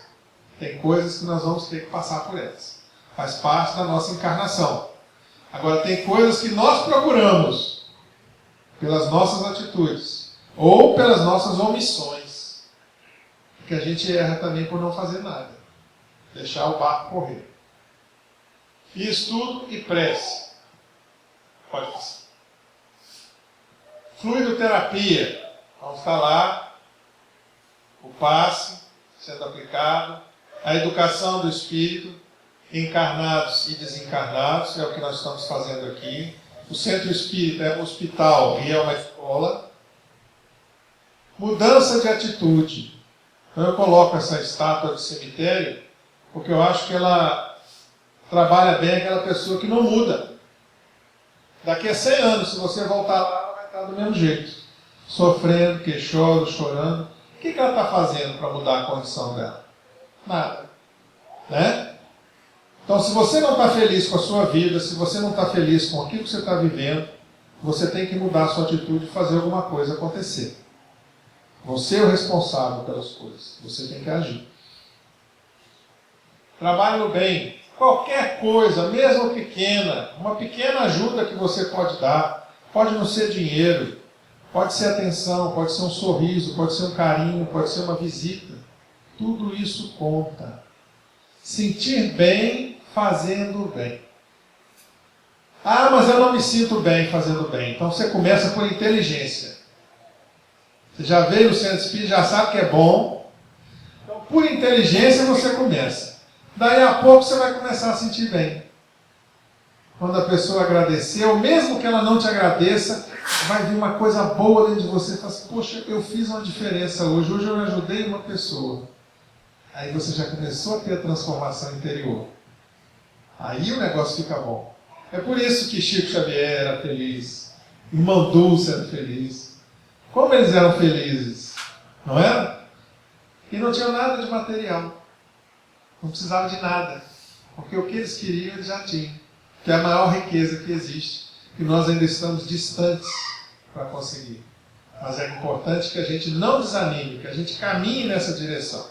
Tem coisas que nós vamos ter que passar por elas. Faz parte da nossa encarnação. Agora, tem coisas que nós procuramos pelas nossas atitudes ou pelas nossas omissões, que a gente erra também por não fazer nada, deixar o barco correr. E estudo e prece. Pode passar. Fluidoterapia. Então está lá o passe sendo aplicado, a educação do espírito, encarnados e desencarnados, é o que nós estamos fazendo aqui. O centro espírita é um hospital e é uma escola. Mudança de atitude. Então eu coloco essa estátua de cemitério porque eu acho que ela trabalha bem aquela pessoa que não muda. Daqui a 100 anos, se você voltar lá, ela vai estar do mesmo jeito. Sofrendo, queixando, chorando. O que ela está fazendo para mudar a condição dela? Nada. Né? Então, se você não está feliz com a sua vida, se você não está feliz com aquilo que você está vivendo, você tem que mudar a sua atitude e fazer alguma coisa acontecer. Você é o responsável pelas coisas. Você tem que agir. Trabalhe no bem. Qualquer coisa, mesmo pequena, uma pequena ajuda que você pode dar, pode não ser dinheiro, pode ser atenção, pode ser um sorriso, pode ser um carinho, pode ser uma visita. Tudo isso conta. Sentir bem fazendo bem. Ah, mas eu não me sinto bem fazendo bem. Então você começa por inteligência. Você já veio no centro espírita, já sabe que é bom. Então, por inteligência você começa. Daí a pouco você vai começar a sentir bem. Quando a pessoa agradecer, ou mesmo que ela não te agradeça, vai vir uma coisa boa dentro de você. Fala assim, poxa, eu fiz uma diferença hoje. Hoje eu ajudei uma pessoa. Aí você já começou a ter a transformação interior. Aí o negócio fica bom. É por isso que Chico Xavier era feliz. Irmão Dulce era feliz. Como eles eram felizes, não era? E não tinham nada de material. Não precisavam de nada. Porque o que eles queriam, eles já tinham. Que é a maior riqueza que existe. E nós ainda estamos distantes para conseguir. Mas é importante que a gente não desanime, que a gente caminhe nessa direção.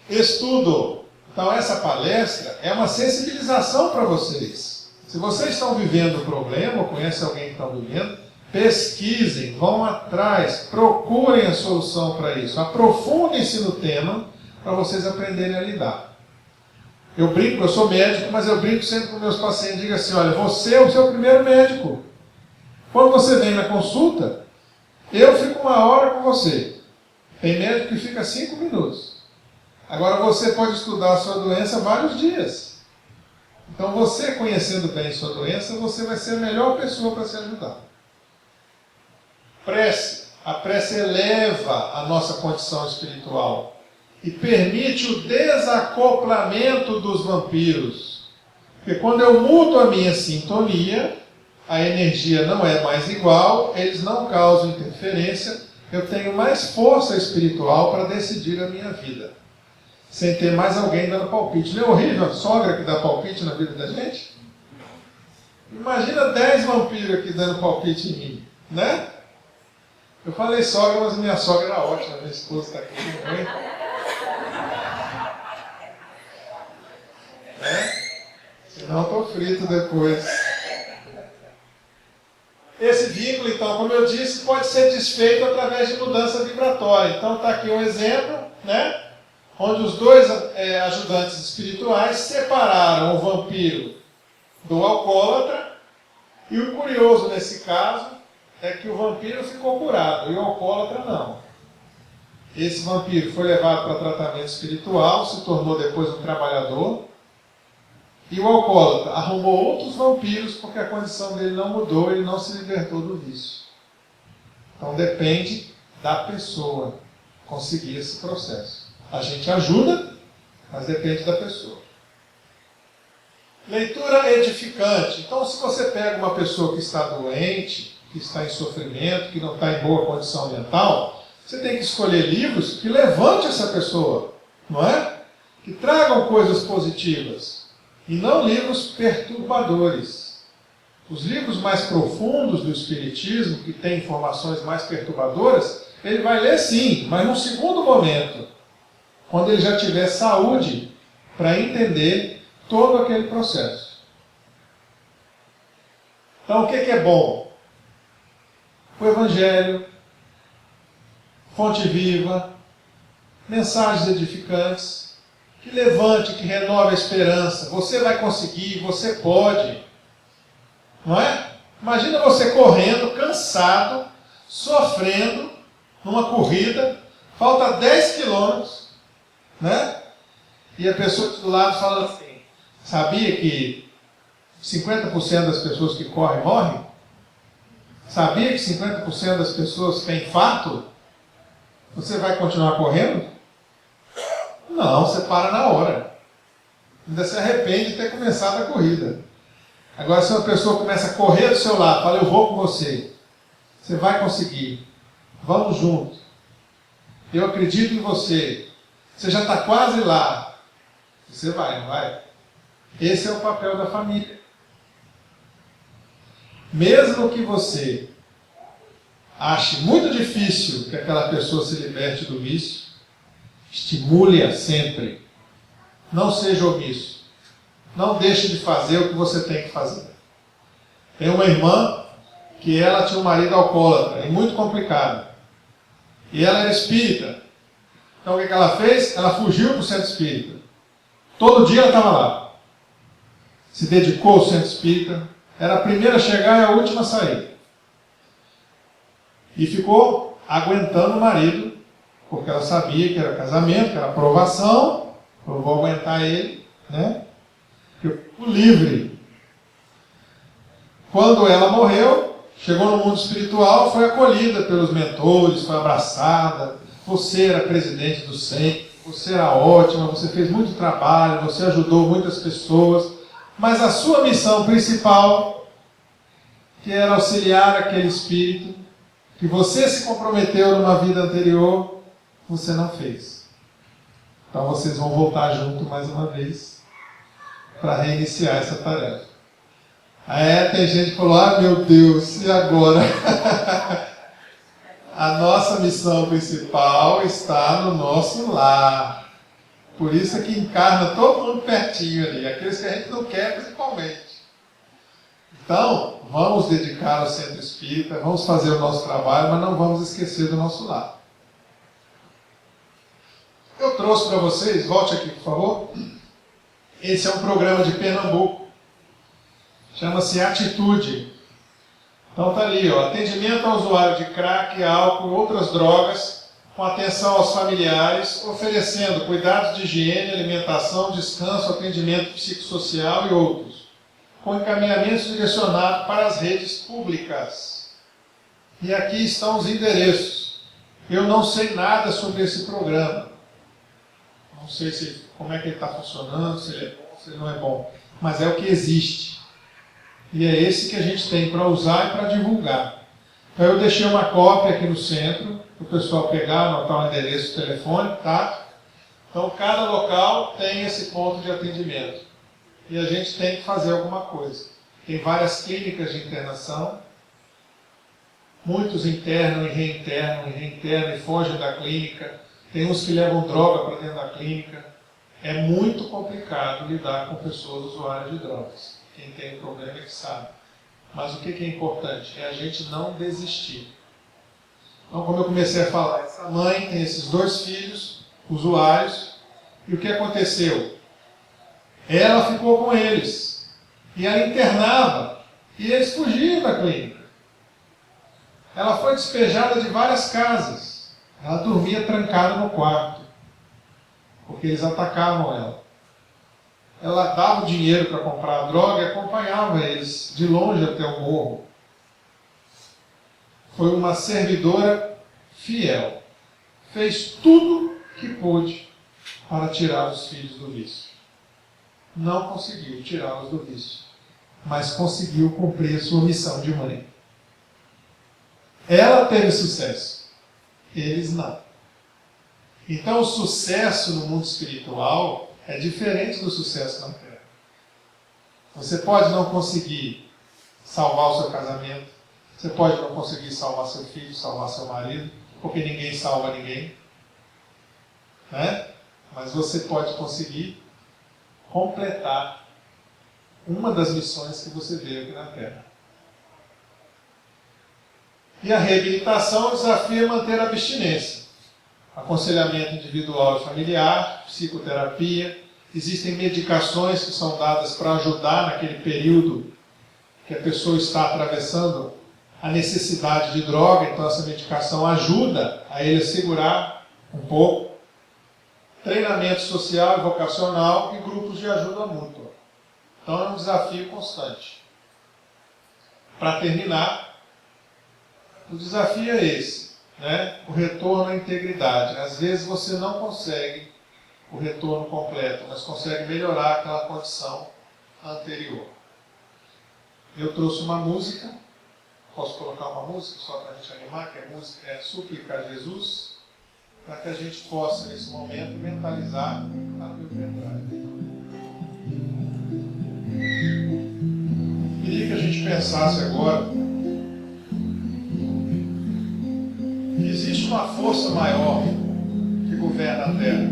Estudo. Então essa palestra é uma sensibilização para vocês. Se vocês estão vivendo um problema, ou conhecem alguém que está vivendo, pesquisem, vão atrás, procurem a solução para isso. Aprofundem-se no tema para vocês aprenderem a lidar. Eu brinco, eu sou médico, mas eu brinco sempre com meus pacientes. Digo assim, olha, você é o seu primeiro médico. Quando você vem na consulta, eu fico 1 hora com você. Tem médico que fica 5 minutos. Agora você pode estudar a sua doença vários dias. Então você, conhecendo bem sua doença, você vai ser a melhor pessoa para se ajudar. Prece. A prece eleva a nossa condição espiritual e permite o desacoplamento dos vampiros. Porque quando eu mudo a minha sintonia, a energia não é mais igual, eles não causam interferência, eu tenho mais força espiritual para decidir a minha vida. Sem ter mais alguém dando palpite. Não é horrível a sogra que dá palpite na vida da gente? Imagina 10 vampiros aqui dando palpite em mim, né? Eu falei sogra, mas minha sogra era ótima, minha esposa está aqui. senão estou frito depois. Esse vínculo, então, como eu disse, pode ser desfeito através de mudança vibratória. Então está aqui um exemplo, né? Onde os dois ajudantes espirituais separaram o vampiro do alcoólatra, e o curioso nesse caso é que o vampiro ficou curado e o alcoólatra não. Esse vampiro foi levado para tratamento espiritual, se tornou depois um trabalhador, e o alcoólatra arrumou outros vampiros porque a condição dele não mudou, ele não se libertou do vício. Então depende da pessoa conseguir esse processo. A gente ajuda, mas depende da pessoa. Leitura edificante. Então, se você pega uma pessoa que está doente, que está em sofrimento, que não está em boa condição mental, você tem que escolher livros que levante essa pessoa, não é? Que tragam coisas positivas, e não livros perturbadores. Os livros mais profundos do Espiritismo, que têm informações mais perturbadoras, ele vai ler sim, mas num segundo momento, quando ele já tiver saúde para entender todo aquele processo. Então, o que é bom? O Evangelho, fonte viva, mensagens edificantes, que levante, que renove a esperança. Você vai conseguir, você pode. Não é? Imagina você correndo, cansado, sofrendo, numa corrida, falta 10 quilômetros, né? E a pessoa do lado fala assim, sabia que 50% das pessoas que correm morrem? Sabia que 50% das pessoas têm infarto? Você vai continuar correndo? Não, você para na hora. Ainda se arrepende de ter começado a corrida. Agora, se uma pessoa começa a correr do seu lado, fala, eu vou com você. Você vai conseguir. Vamos juntos. Eu acredito em você. Você já está quase lá. Você vai, não vai? Esse é o papel da família. Mesmo que você ache muito difícil que aquela pessoa se liberte do vício, estimule-a sempre. Não seja omisso. Não deixe de fazer o que você tem que fazer. Tem uma irmã que ela tinha um marido alcoólatra, e muito complicado. E ela era espírita. Então o que ela fez? Ela fugiu para o centro espírita. Todo dia ela estava lá. Se dedicou ao centro espírita. Era a primeira a chegar e a última a sair. E ficou aguentando o marido, porque ela sabia que era casamento, que era aprovação. Eu vou aguentar ele, né? Eu fico livre. Quando ela morreu, chegou no mundo espiritual, foi acolhida pelos mentores, foi abraçada. Você era presidente do centro, você era ótima, você fez muito trabalho, você ajudou muitas pessoas, mas a sua missão principal, que era auxiliar aquele espírito, que você se comprometeu numa vida anterior, você não fez. Então vocês vão voltar junto mais uma vez para reiniciar essa tarefa. Aí tem gente que falou, ah meu Deus, e agora? A nossa missão principal está no nosso lar. Por isso é que encarna todo mundo pertinho ali, aqueles que a gente não quer principalmente. Então, vamos dedicar ao centro espírita, vamos fazer o nosso trabalho, mas não vamos esquecer do nosso lar. Eu trouxe para vocês, volte aqui por favor, esse é um programa de Pernambuco, chama-se Atitude. Então está ali, ó, atendimento ao usuário de crack, álcool e outras drogas, com atenção aos familiares, oferecendo cuidados de higiene, alimentação, descanso, atendimento psicossocial e outros, com encaminhamentos direcionados para as redes públicas. E aqui estão os endereços. Eu não sei nada sobre esse programa. Não sei como é que ele está funcionando, se ele é bom, se ele não é bom. Mas é o que existe. E é esse que a gente tem para usar e para divulgar. Então eu deixei uma cópia aqui no centro, para o pessoal pegar, anotar o endereço do telefone, tá? Então cada local tem esse ponto de atendimento. E a gente tem que fazer alguma coisa. Tem várias clínicas de internação. Muitos internam e reinternam e fogem da clínica. Tem uns que levam droga para dentro da clínica. É muito complicado lidar com pessoas usuárias de drogas. Quem tem problema é que sabe. Mas o que é importante? É a gente não desistir. Então, como eu comecei a falar, essa mãe tem esses 2 filhos usuários, e o que aconteceu? Ela ficou com eles, e ela internava, e eles fugiam da clínica. Ela foi despejada de várias casas. Ela dormia trancada no quarto, porque eles atacavam ela. Ela dava o dinheiro para comprar a droga e acompanhava eles de longe até o morro. Foi uma servidora fiel. Fez tudo que pôde para tirar os filhos do vício. Não conseguiu tirá-los do vício, mas conseguiu cumprir a sua missão de mãe. Ela teve sucesso, eles não. Então o sucesso no mundo espiritual é diferente do sucesso na Terra. Você pode não conseguir salvar o seu casamento, você pode não conseguir salvar seu filho, salvar seu marido, porque ninguém salva ninguém, né? Mas você pode conseguir completar uma das missões que você veio aqui na Terra. E a reabilitação desafia manter a abstinência. Aconselhamento individual e familiar, psicoterapia, existem medicações que são dadas para ajudar naquele período que a pessoa está atravessando a necessidade de droga, então essa medicação ajuda a ele a segurar um pouco. Treinamento social e vocacional e grupos de ajuda mútua. Então é um desafio constante. Para terminar, o desafio é esse, né? O retorno à integridade. Às vezes você não consegue o retorno completo, mas consegue melhorar aquela condição anterior. Eu trouxe uma música, posso colocar uma música só para a gente animar, que a música é Súplica a Jesus, para que a gente possa, nesse momento, mentalizar a meu pendrive. Queria que a gente pensasse agora que existe uma força maior que governa a Terra,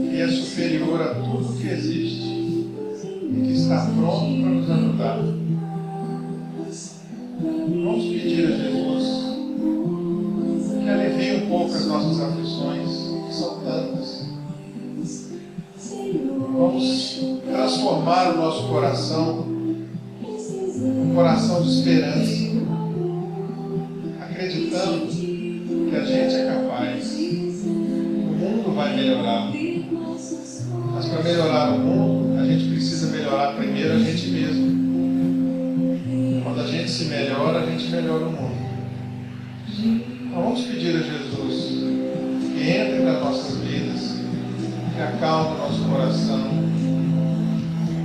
que é superior a tudo que existe e que está pronto para nos ajudar. Vamos pedir a Jesus que alivie um pouco as nossas aflições, que são tantas. Vamos transformar o nosso coração num coração de esperança, acreditando que a gente é capaz. O mundo vai melhorar. Mas para melhorar o mundo, a gente precisa melhorar primeiro a gente mesmo. Quando a gente se melhora, a gente melhora o mundo. Então vamos pedir a Jesus que entre nas nossas vidas, que acalme o nosso coração,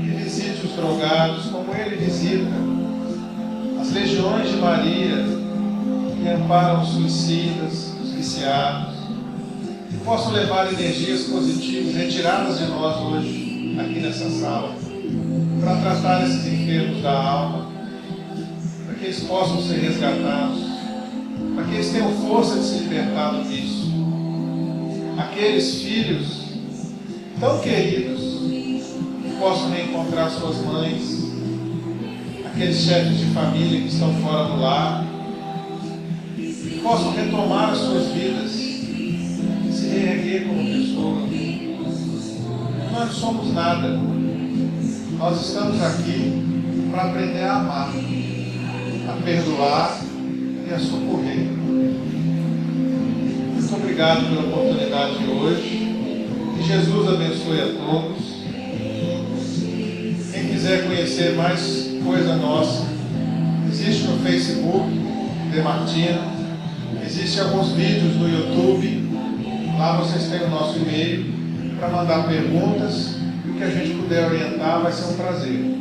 que visite os drogados como Ele visita, as legiões de Maria que amparam os suicidas, os viciados, que possam levar energias positivas retiradas de nós hoje, aqui nessa sala, para tratar esses enfermos da alma, para que eles possam ser resgatados, para que eles tenham força de se libertar do vício. Aqueles filhos tão queridos que possam reencontrar suas mães, aqueles chefes de família que estão fora do lar, que possam retomar as suas vidas, se reerguer como pessoa. Nós não somos nada. Nós estamos aqui para aprender a amar, a perdoar e a socorrer. Muito obrigado pela oportunidade de hoje. Que Jesus abençoe a todos. Quem quiser conhecer mais coisa nossa, existe no Facebook, Demartino. Existem alguns vídeos no YouTube. Lá vocês têm o nosso e-mail para mandar perguntas. E o que a gente puder orientar vai ser um prazer.